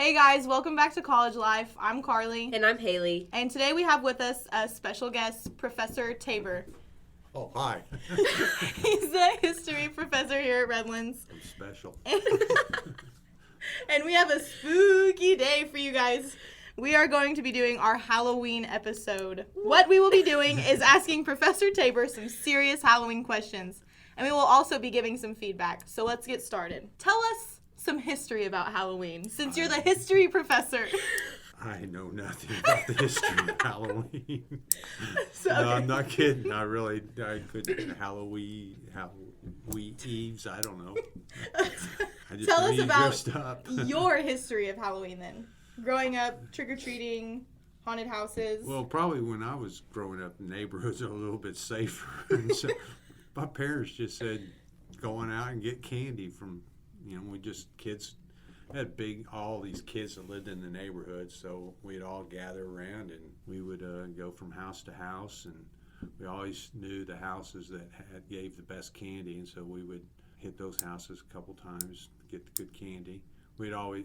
Hey guys, welcome back to College Life. I'm Karley. And I'm Haylee. And today we have with us a special guest, Professor Tabor. Oh, hi. He's a history professor here at Redlands. I'm special. And we have a spooky day for you guys. We are going to be doing our Halloween episode. What we will be doing is asking Professor Tabor some serious Halloween questions. And we will also be giving some feedback. So let's get started. Tell us some history about Halloween, since you're the history professor. I know nothing about the history of Halloween. So, No, okay. I'm not kidding. I couldn't. Halloween Eves, I don't know. I just Tell knew us you about dressed up. your history of Halloween then. Growing up, trick-or-treating, haunted houses. Well, probably when I was growing up, neighborhoods are a little bit safer. And so my parents just said, going out and get candy from, we just, kids had all these kids that lived in the neighborhood, so we'd all gather around and we would go from house to house, and we always knew the houses that gave the best candy, and so we would hit those houses a couple times to get the good candy. We'd always,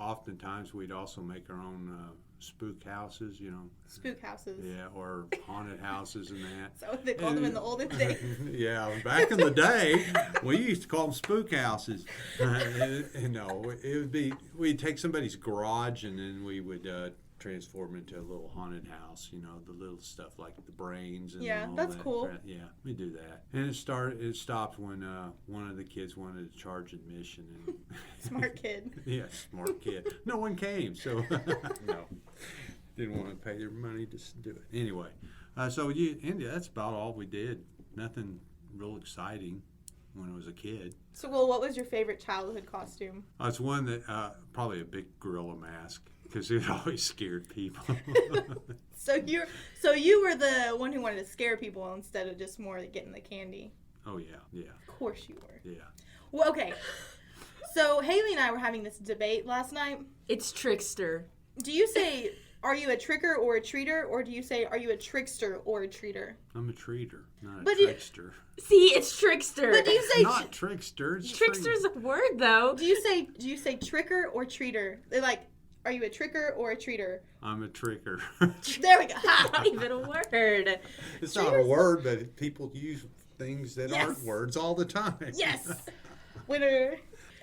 oftentimes we'd also make our own spook houses, Spook houses. Yeah, or haunted houses and that. Is that what they called them in the olden days? Yeah, back in the day, we used to call them spook houses. It would be, we'd take somebody's garage and then we would transform into a little haunted house, the little stuff like the brains and Yeah, all that's that cool. crap. Yeah, we do that. And it stopped when one of the kids wanted to charge admission. And Smart kid. yeah, smart kid. No one came, so no. Didn't want to pay their money to do it. Anyway, that's about all we did. Nothing real exciting when I was a kid. So, what was your favorite childhood costume? It's one that probably a big gorilla mask, because it always scared people. So you were the one who wanted to scare people instead of just more getting the candy. Oh yeah. Of course you were. Yeah. Well, okay. So Haylee and I were having this debate last night. It's trickster. Do you say, are you a tricker or a treater, or do you say, are you a trickster or a treater? I'm a treater, not But a trickster. See, it's trickster. But do you say Not trickster. It's Trickster's a word, though. do you say tricker or treater? They're like, are you a tricker or a treater? I'm a tricker. There we go. Ha! Not even a word. It's not a word, but people use things that Yes. aren't words all the time. Yes. Winner.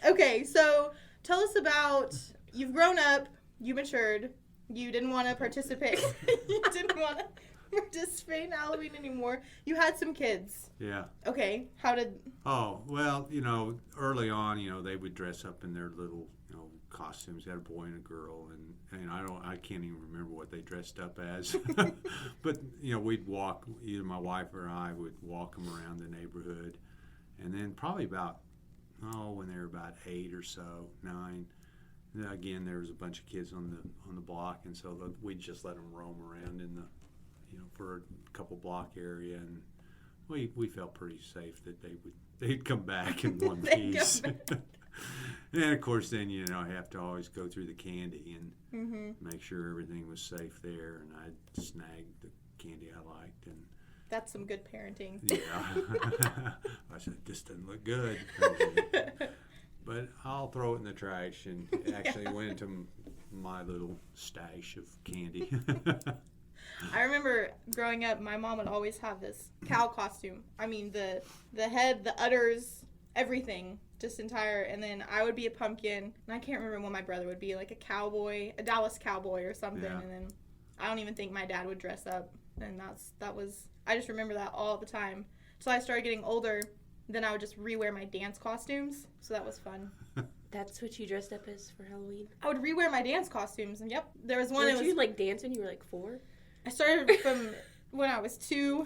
Okay, so tell us about, you've grown up, you matured, you didn't want to participate. You didn't want to participate in Halloween anymore. You had some kids. Yeah. Okay, how did... Oh, well, early on, they would dress up in their little, costumes. They had a boy and a girl, and I can't even remember what they dressed up as. But, we'd walk, either my wife or I would walk them around the neighborhood. And then probably about, when they were about 8 or so, 9, again, there was a bunch of kids on the block, and so we'd just let them roam around in the, for a couple block area, and we felt pretty safe that they'd come back in one piece. And of course, then I have to always go through the candy and make sure everything was safe there, and I'd snag the candy I liked, and That's some good parenting. yeah. I said, this doesn't look good. But I'll throw it in the trash, and it actually went into my little stash of candy. I remember growing up, my mom would always have this cow costume. I mean, the head, the udders, everything, just entire. And then I would be a pumpkin, and I can't remember what my brother would be, like a cowboy, a Dallas cowboy or something. Yeah. And then I don't even think my dad would dress up. And I just remember that all the time. So I started getting older, then I would just rewear my dance costumes. So that was fun. That's what you dressed up as for Halloween? I would rewear my dance costumes, and yep, there was one. Did you dance when you were 4? I started from when I was 2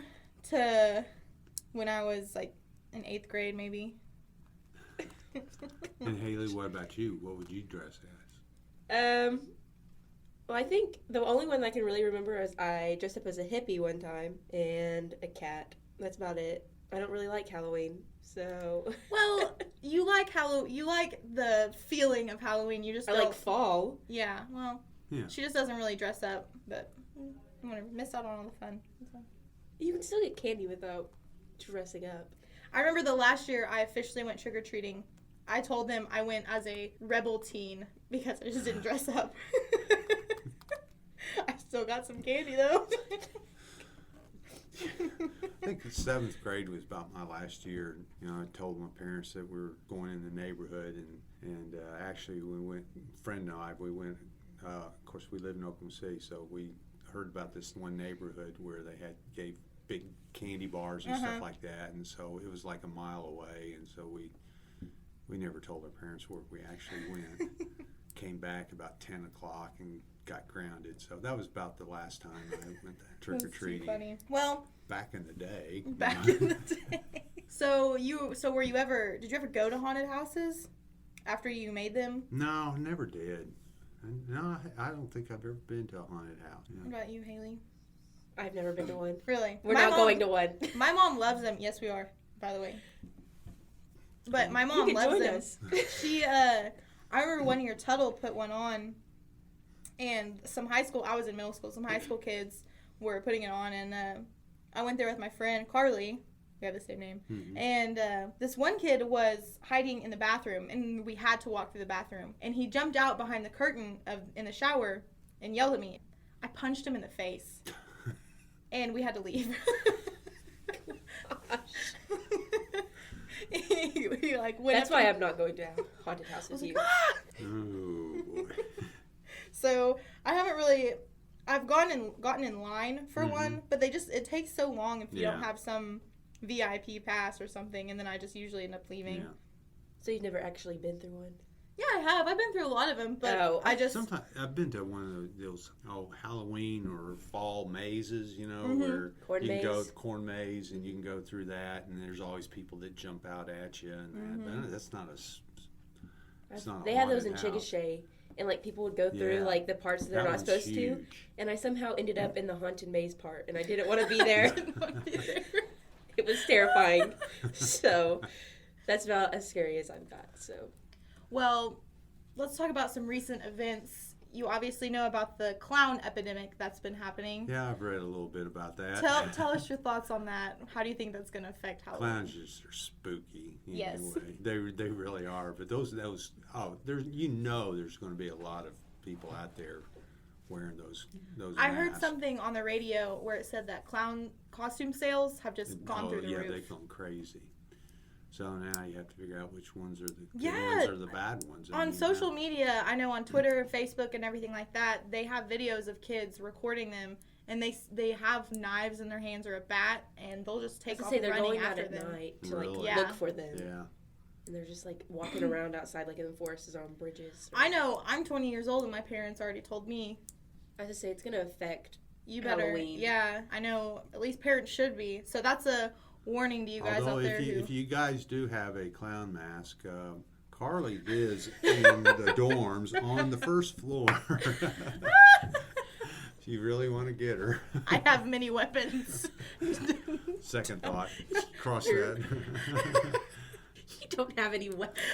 to when I was in 8th grade, maybe. And Haylee, what about you? What would you dress as? Well, I think the only one I can really remember is I dressed up as a hippie one time and a cat. That's about it. I don't really like Halloween, so. Well, you like you like the feeling of Halloween. You just I don't. like fall. Yeah, well, Yeah. she just doesn't really dress up, but I'm gonna miss out on all the fun. So. You can still get candy without dressing up. I remember the last year I officially went trick or treating. I told them I went as a rebel teen because I just didn't dress up. I still got some candy though. I think the 7th grade was about my last year. You know, I told my parents that we were going in the neighborhood, and actually we went. Friend and I, we went. Of course, we live in Oklahoma City, so we heard about this one neighborhood where they gave big candy bars and stuff like that, and so it was like a mile away, and so we never told our parents where we actually went. Came back about 10 o'clock and got grounded. So that was about the last time I went trick or treating. Funny. Well, back in the day. Back in the day. So did you ever go to haunted houses after you made them? No, never did. No, I don't think I've ever been to a haunted house. Yeah. What about you, Haley? I've never been to one. Really? We're not going to one. My mom loves them. Yes, we are, by the way. But my mom loves them. Us. She, I remember one year Tuttle put one on, and I was in middle school, some high school kids were putting it on, and I went there with my friend Karley. We have the same name. Mm-hmm. And this one kid was hiding in the bathroom, and we had to walk through the bathroom. And he jumped out behind the curtain in the shower and yelled at me. I punched him in the face, and we had to leave. He went That's why I'm not going to haunted house with you. Ooh. So I haven't really. I've gotten in line for one, but it takes so long if you don't have some VIP pass or something, and then I just usually end up leaving. Yeah. So you've never actually been through one? Yeah, I have. I've been through a lot of them, but Sometimes I've been to one of those Halloween or fall mazes, where corn you maze. can go corn maze and you can go through that, and there's always people that jump out at you, and that. That's not it's not. They have those in Chickasha, and people would go through the parts that they're not supposed to, and I somehow ended up in the haunted maze part, and I didn't want to be there. It was terrifying. So that's about as scary as I've got. So. Well, let's talk about some recent events. You obviously know about the clown epidemic that's been happening. Yeah, I've read a little bit about that. Tell us your thoughts on that. How do you think that's going to affect Halloween? Clowns just are spooky. Yes. Anyway. They really are. But there's going to be a lot of people out there wearing those I masks. heard something on the radio where it said that clown costume sales have just gone through the roof. Yeah, they've gone crazy. So now you have to figure out which ones are the good ones or the bad ones. On social media, I know on Twitter, Facebook, and everything like that, they have videos of kids recording them, and they have knives in their hands or a bat, and they'll just take off running after them. They're going out at night to Really? look for them. Yeah. And they're just walking around outside in the forests or on bridges. I know. I'm 20 years old, and my parents already told me. I just say it's going to affect Halloween. Yeah, I know. At least parents should be. So that's a warning to you guys out there. If you guys do have a clown mask, Karley is in the dorms on the first floor. If you really want to get her. I have many weapons. Second thought. Cross that. You don't have any weapons.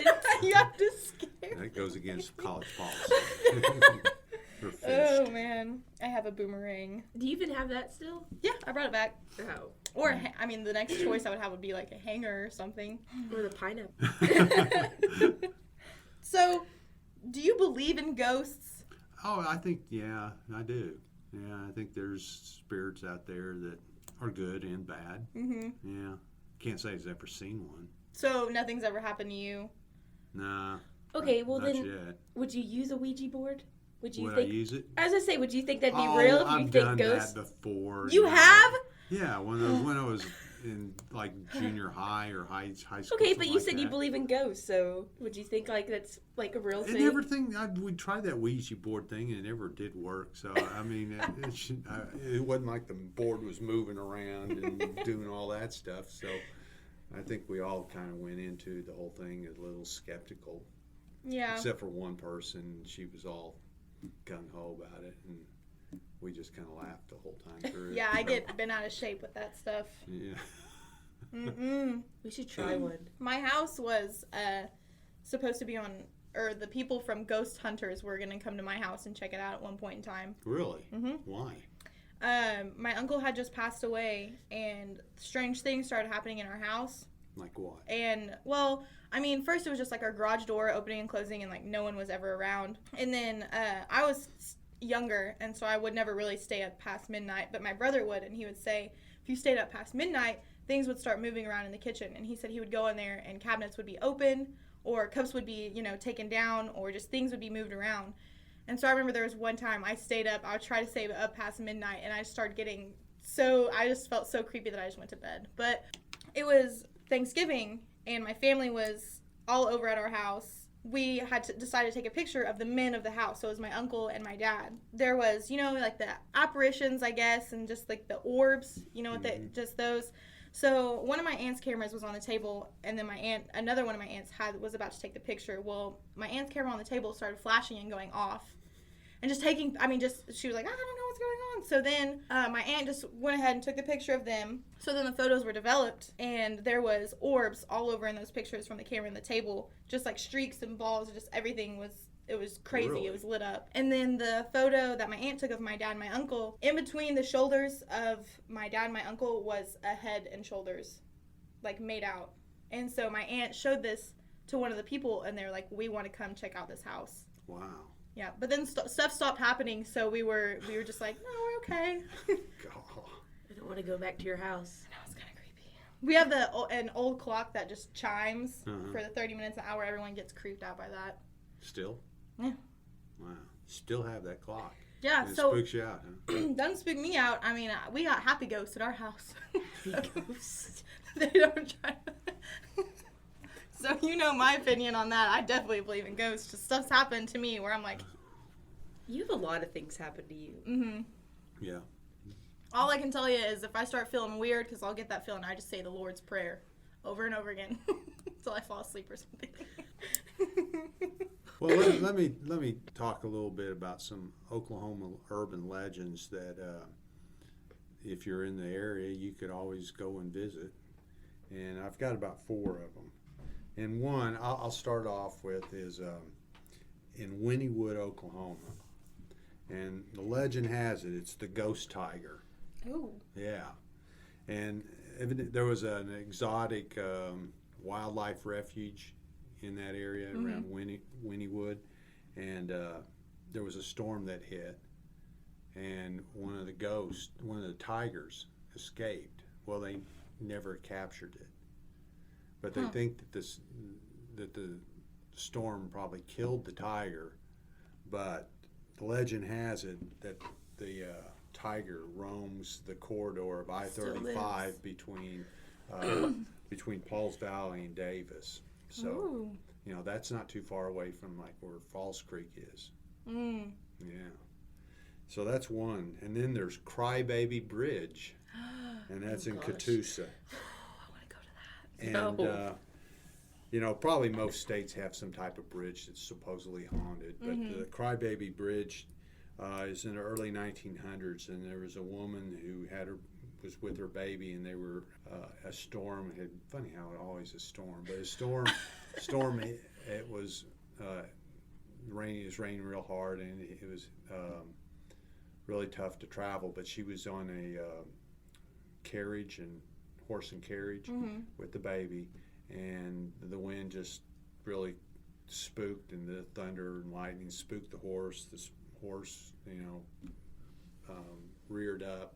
You have to scare. That goes against college policy. Oh, man. I have a boomerang. Do you even have that still? Yeah, I brought it back. Oh. Or, the next choice I would have would be a hanger or something. Or the pineapple. So, do you believe in ghosts? Oh, I think, yeah, I do. Yeah, I think there's spirits out there that are good and bad. Mm-hmm. Yeah. Can't say I've ever seen one. So, nothing's ever happened to you? Nah. Okay, well not then, yet. Would you use a Ouija board? Would I use it? I was going to say, would you think that'd be real if you think ghosts? I've done that before. You have? Yeah, when I was in junior high or high school. Okay, but you said you believe in ghosts, so would you think that's a real thing? We tried that Ouija board thing and it never did work. So it wasn't like the board was moving around and doing all that stuff. So I think we all kind of went into the whole thing a little skeptical. Yeah. Except for one person, she was all gung ho about it, and we just kind of laughed the whole time through. Yeah, I get bent out of shape with that stuff. Yeah. We should try one. My house was supposed to be or the people from Ghost Hunters were going to come to my house and check it out at one point in time. Really? Mm-hmm. Why? My uncle had just passed away, and strange things started happening in our house. Like what? And, well, I mean, first it was just like our garage door opening and closing and like no one was ever around. And then I was younger, and so I would never really stay up past midnight, but my brother would, and he would say if you stayed up past midnight, things would start moving around in the kitchen. And he said he would go in there and cabinets would be open, or cups would be, you know, taken down, or just things would be moved around. And so I remember there was one time I stayed up, I would try to stay up past midnight, and I started getting I just felt so creepy that I just went to bed. But it was Thanksgiving, and my family was all over at our house. We had to decide to take a picture of the men of the house. So it was my uncle and my dad. There was, you know, like the apparitions, I guess, and just like the orbs, you know, just those. So one of my aunt's cameras was on the table, and then another one of my aunts was about to take the picture. Well, my aunt's camera on the table started flashing and going off. And she was like, I don't know what's going on. So then my aunt just went ahead and took the picture of them. So then the photos were developed, and there was orbs all over in those pictures from the camera and the table, just like streaks and balls, just everything it was crazy. Really? It was lit up. And then the photo that my aunt took of my dad and my uncle, in between the shoulders of my dad and my uncle was a head and shoulders, like made out. And so my aunt showed this to one of the people, and they're like, we want to come check out this house. Wow. Yeah, but then stuff stopped happening, so we were just like, no, we're okay. God. I don't want to go back to your house. I know, it's kind of creepy. We have an old clock that just chimes for the 30 minutes an hour. Everyone gets creeped out by that. Still? Yeah. Wow. Still have that clock. Yeah, And it so spooks you out, huh? doesn't spook me out. I mean, we got happy ghosts at our house. Ghosts. They don't try to... So you know my opinion on that. I definitely believe in ghosts. Just stuff's happened to me where I'm like... You have a lot of things happen to you. Mm-hmm. Yeah. All I can tell you is if I start feeling weird, because I'll get that feeling, I just say the Lord's Prayer over and over again until I fall asleep or something. Well, let me talk a little bit about some Oklahoma urban legends that if you're in the area, you could always go and visit. And I've got about 4 of them. And one I'll start off with is in Wynnewood, Oklahoma. And the legend has it's the ghost tiger. Ooh. Yeah. And there was an exotic wildlife refuge in that area around Wynnewood. And there was a storm that hit. And one of the tigers escaped. Well, they never captured it. But they think that the storm probably killed the tiger, but the legend has it that the tiger roams the corridor of I-35 between Pauls Valley and Davis. So, Ooh. you know, that's not too far away from like where Falls Creek is. Mm. Yeah. So that's one. And then there's Crybaby Bridge, and that's in Catoosa. I want to go to that. And, you know, probably most states have some type of bridge that's supposedly haunted, but the Crybaby Bridge is in the early 1900s, and there was a woman who was with her baby, and they were a storm had. Funny how it always a storm, but a storm it was raining. It was raining real hard, and it was really tough to travel. But she was on a horse and carriage with the baby. And the wind just really spooked, and the thunder and lightning spooked the horse. The horse, you know, reared up,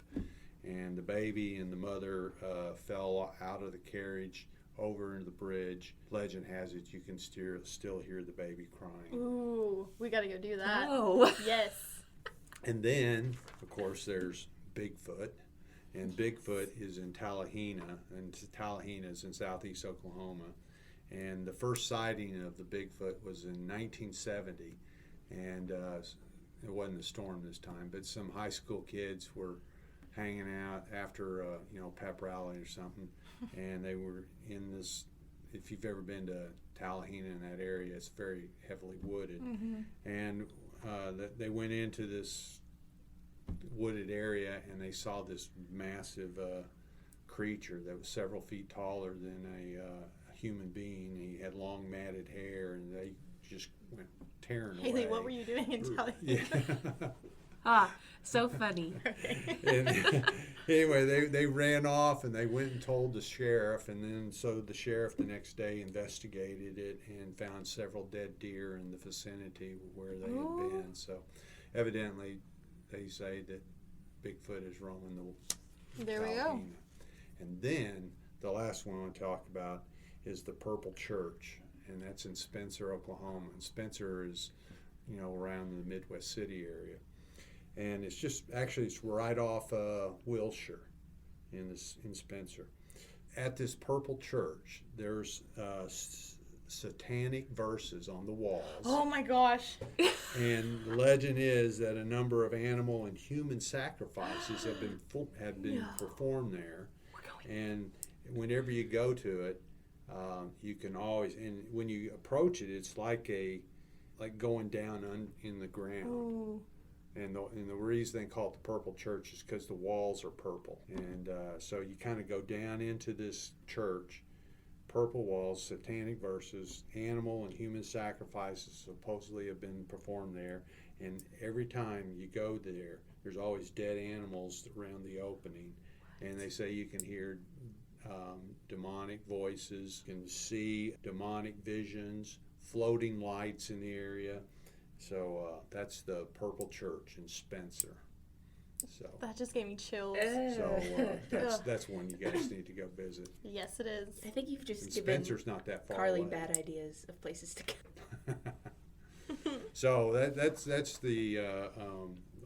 and the baby and the mother fell out of the carriage over into the bridge. Legend has it you can still hear the baby crying. Ooh, we got to go do that. Oh. Yes. And then, of course, there's Bigfoot. And Bigfoot is in Tallahena, and Tallahena is in southeast Oklahoma. And the first sighting of the Bigfoot was in 1970, and it wasn't a storm this time, but some high school kids were hanging out after pep rally or something, and they were in this. If you've ever been to Tallahena in that area, it's very heavily wooded, and they went into this wooded area, and they saw this massive creature that was several feet taller than a human being. He had long matted hair, and they just went tearing away. Haley, what were you doing in Tallahena? Yeah. So funny. And anyway, they ran off and they went and told the sheriff, and then so the sheriff the next day investigated it and found several dead deer in the vicinity where they had been. So evidently they say that Bigfoot is roaming the There we go. And then the last one I want to talk about is the Purple Church, and that's in Spencer, Oklahoma. And Spencer is, around the Midwest City area. And it's it's right off Wilshire in Spencer. At this Purple Church, there's satanic verses on the walls. Oh my gosh. And the legend is that a number of animal and human sacrifices have been performed there. And whenever you go to it, you can always, and when you approach it, it's like going down in the ground. Ooh. And the reason they call it the Purple Church is because the walls are purple. And so you kind of go down into this church, purple walls, satanic verses, animal and human sacrifices supposedly have been performed there. And every time you go there, there's always dead animals around the opening. And they say you can hear demonic voices, you can see demonic visions, floating lights in the area. So that's the Purple Church in Spencer. So That just gave me chills. that's one you guys need to go visit. Yes, it is. I think you've just And given Spencer's not that far Karley away. bad ideas of places to go. So that's the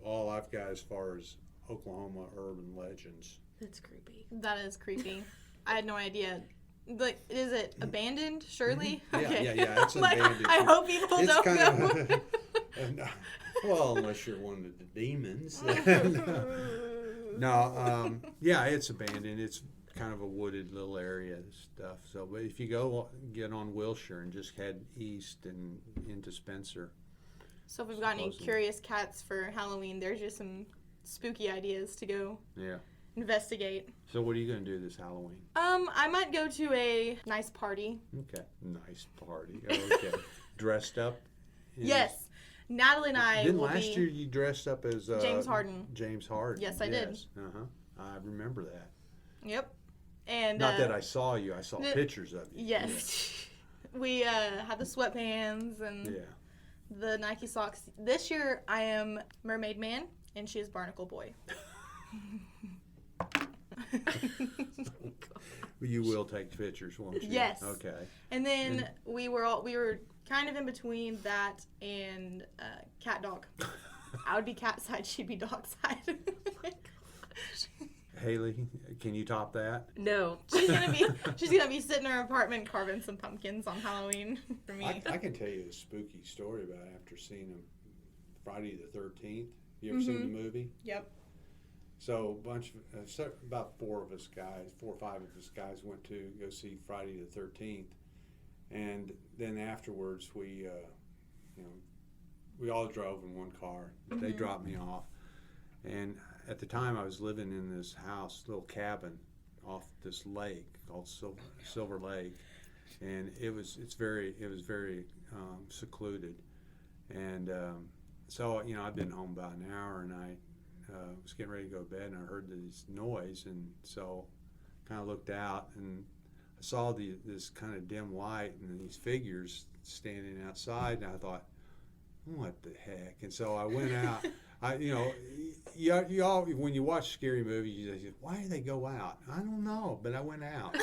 all I've got as far as Oklahoma urban legends. That's creepy. That is creepy. I had no idea. Like, is it abandoned? Surely. Mm-hmm. Yeah, Okay. yeah, it's Like, abandoned. I hope people It's don't kind go. of well, unless you're one of the demons. No, yeah, it's abandoned. It's kind of a wooded little area and stuff. So, but if you get on Wilshire and just head east and into Spencer. So if we've got any Supposedly. curious cats for Halloween, there's just some spooky ideas to go Yeah. investigate. So what are you going to do this Halloween? I might go to a nice party. Okay. Nice party. Okay. Dressed up? Yes. Natalie and I Didn't will last be... year you dressed up as James Harden. James Harden. Yes, I did. Uh-huh. I remember that. Yep. And Not that I saw you. I saw pictures of you. Yes. We had the sweatpants and Yeah. the Nike socks. This year I am Mermaid Man and she is Barnacle Boy. You will take pictures, won't you? Yes. Okay. And then we were kind of in between that and cat dog. I would be cat side, she'd be dog side. Haley, can you top that? No. She's gonna be sitting in her apartment carving some pumpkins on Halloween for me. I can tell you a spooky story about after seeing him Friday the 13th. You ever seen the movie? Yep. So about 4 or 5 of us guys went to go see Friday the 13th, and then afterwards we all drove in one car. They dropped me off, and at the time I was living in this house, little cabin off this lake called Silver Lake, and it was very secluded, and so I'd been home about an hour, and I was getting ready to go to bed, and I heard this noise, and so kind of looked out, and I saw this kind of dim light and these figures standing outside, and I thought, what the heck? And so I went out. You all when you watch scary movies, you say, why do they go out? I don't know, but I went out.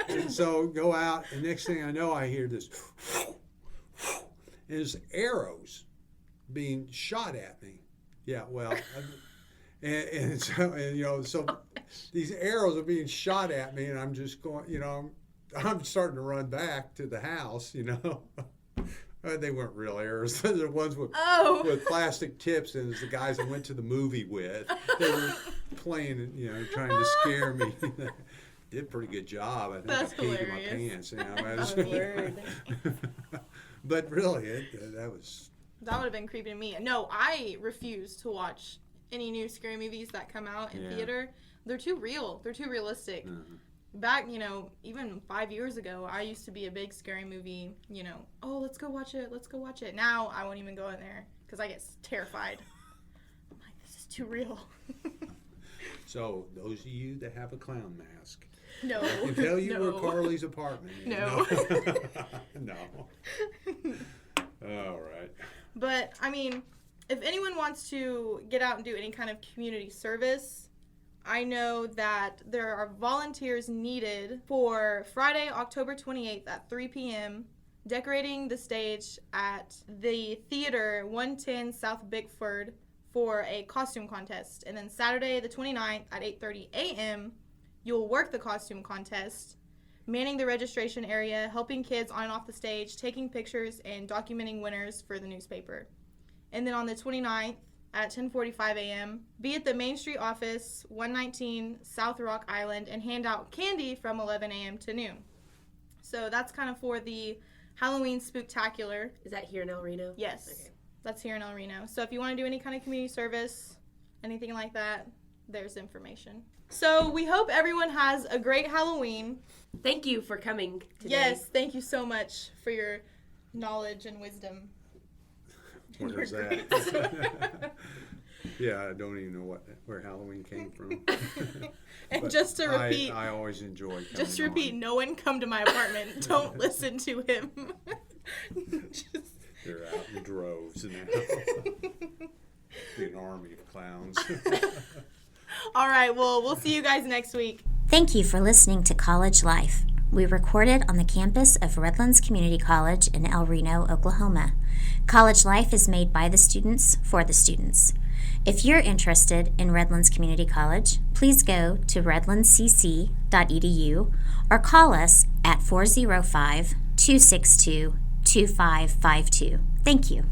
And so go out, and next thing I know, I hear this, and there's arrows being shot at me. Yeah, well, so these arrows are being shot at me, and I'm just going, I'm starting to run back to the house, They weren't real arrows. They're ones with plastic tips, and it's the guys I went to the movie with. They were playing, trying to scare me. Did a pretty good job. I think That's I peed in my hilarious. pants. But really, that was... That would have been creepy to me. No, I refuse to watch any new scary movies that come out in theater. They're too real. They're too realistic. Back, even 5 years ago, I used to be a big scary movie, oh, let's go watch it. Now I won't even go in there because I get terrified. This is too real. So, those of you that have a clown mask, No. I can tell you No. where Karley's apartment is. No. No. All right. But, I mean, if anyone wants to get out and do any kind of community service, I know that there are volunteers needed for Friday, October 28th at 3 p.m., decorating the stage at the theater 110 South Bickford for a costume contest. And then Saturday the 29th at 8:30 a.m., you'll work the costume contest, manning the registration area, helping kids on and off the stage, taking pictures, and documenting winners for the newspaper. And then on the 29th at 10:45 a.m., be at the Main Street office, 119 South Rock Island, and hand out candy from 11 a.m. to noon. So that's kind of for the Halloween Spooktacular. Is that here in El Reno? Yes. Okay. That's here in El Reno. So if you want to do any kind of community service, anything like that, there's information. So we hope everyone has a great Halloween. Thank you for coming today. Yes, thank you so much for your knowledge and wisdom. What is that? Yeah, I don't even know where Halloween came from. And But just to repeat, I always enjoy coming just to repeat, on. no one come to my apartment. Don't listen to him. They're out in droves now. Be an army of clowns. All right, well, we'll see you guys next week. Thank you for listening to College Life. We recorded on the campus of Redlands Community College in El Reno, Oklahoma. College Life is made by the students for the students. If you're interested in Redlands Community College, please go to redlandscc.edu or call us at 405-262-2552. Thank you.